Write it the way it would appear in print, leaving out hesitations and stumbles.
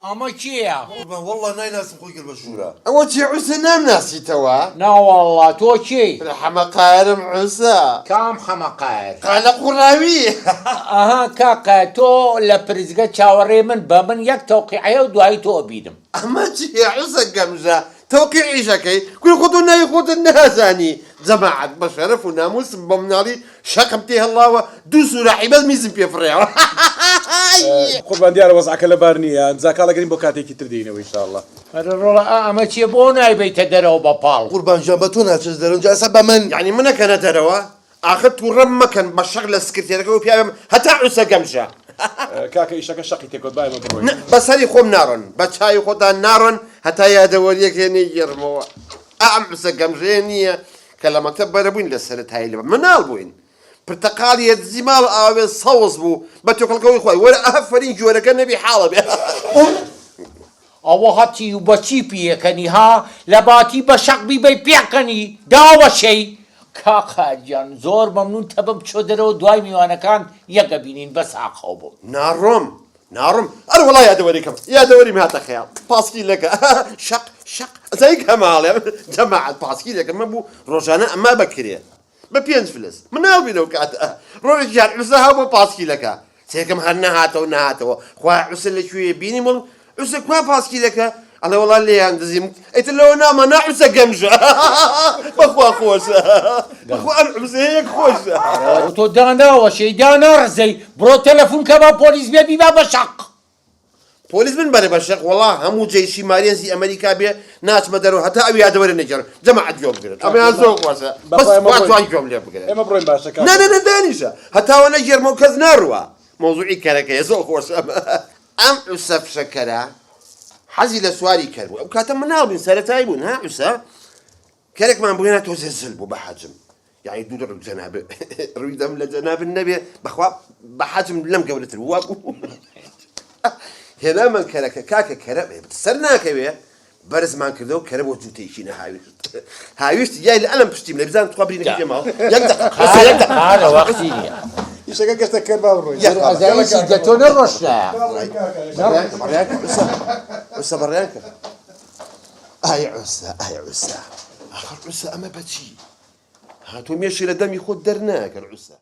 ئەمە کێیە؟ والله نایناسم خۆی کرد بە ژوورە ئەوە چی عوسە نامناسیتەوە؟ ناوەڵڵا تۆ کێی؟ حەمەقارم عوسە کام حەمەقار؟ قالە قوڕاوی ئەها کاکە تۆ لە پرزگە چاوەڕێ من بە من یەک تەوقیعەیە و دوایی تۆ بیدم. ئەمە چیە عوسە گەمژە تەوقیعیشەکەی کوی خۆت و ناوی خۆتت نازانی جەماعەت بە شەرەف و ناموسم بە مناڵی شەقم تێ هەڵاوە دوو سوورە عیبەت میزم پێ فڕێەوە قوربان دیارە وەزعەکە لەبار نییە زاکاڵەگەرین بۆ کاتێکی تر دێنەوە ئینشاءالله. ئەرە ڕۆڵە ئەمە چیە بۆ نایبەیتە دەرەوە بە پاڵ؟ قوربان جان بە تۆ ناچێت دەرەوە ئەسا بە من یعنی منەکەنە دەرەوە ئاخر تووڕەم مەکەن بە شەق لە سکرتێرەکە و پیاوێم هەتا عوسە گەمژە کاکە ئیشەکە شەقی تێکۆت باێمە بڕۆین. بەسەری خۆم ناڕۆن بە چای خۆتان ناڕۆن هەتا یادەوەریەک هێنەی گێڕمەوە ئەم عوسە گەمژەیە نییە کە لە مەکتەب بەرەبووین لە سەرەتایی لە مناڵ بووین پرتەقاڵی زیماڵ ئاوێ سەوز بوو بە تۆکڵەکەی خۆی وەرە ئەفەرین جۆرەکە نەبی حاڵە بێ ئەوە هەتی و بەچی پێکەنی ها لە باتی بە شەقبی بەی پێکەنی داوەشەی کاکەجان زۆر مەمنون تەبم چۆ دەرەوە دوای میوانەکان یەکە بینین بە ساقەو بوو. ناڕۆم ئەر وڵای یادەوەریکەم یادەوەریم هاتە خەیاڵ پاسکیلەکە شەق ئەزای هەماڵێ جەماعەت پاسکیلەکە مە بوو ڕۆژانە ئەمە بەکرێ بە 5 فلس مناڵ بینەوە کاتە ڕۆژێکیان عوسە هاو بۆ پاسکیلەکە سێکەم هەر نەهاتەوە خوا عوسە لەکوێ بینی مڵ عوسە کوا پاسکیلەکە ئەڵێ وەڵا لێیان دزیم ئەیتر لەوە نامە ناعوسە گەمژە بەخوا خۆشە بەخوا ئەم عوسەیەک خۆشە تۆ داناوەشەی داناڕزەی بڕۆ تەلەفۆن کە بە پۆلیس بێ بیبا بە شەق. پۆلیس من بەرە بە شەق وەڵا هەموو جێیشی مارێنزی ئەمریکا بێ ناچمە دەرەوە هەتا ئەو یادەوەرە نەگەڕن جەماعەت گوێ بگرن ئەمەیان زۆر خۆشە بەس واتوان گوێم لێ بگرن ئێمە بڕۆین باشە نە دانیشە هەتاوە نەگێرمە و کەس ناڕوە مۆزوعی کەرەکەیە زۆر خۆشە ئەم عوسە فشەکەرە حەزی لە سواری کرد بوو ئەو کاتە مناڵ بووین سەرەتایی بوون ها عوسە کەرێکمان بووێنە تۆ زێزل بوو بە حەجم یعنی دوو ڕوو جەنابە ڕووی دەم لە جەنابن نەبێ بەخوا بە حەجم لەم گەورەتر وا بوو هێنامان کەرەکە کاکە کەرە سەر ناکەوێ بەرزمان کردەوە کەرە بۆ جووتێکی نەهاویشت هاویشت یای لە ئەلم پشتیم لە بزان توخوا برینە پێماوە هارە وەختی نییە ئیشەکە گەشتە کرد با بڕۆین. ئەزایسی دەتۆ نەڕۆشتە عوسە بەڕیان کرد ئای عوسە ئاخر عوسە ئەمە بەچی هاتۆ مێشی لە دەمی خۆت دەرناکەن عوسە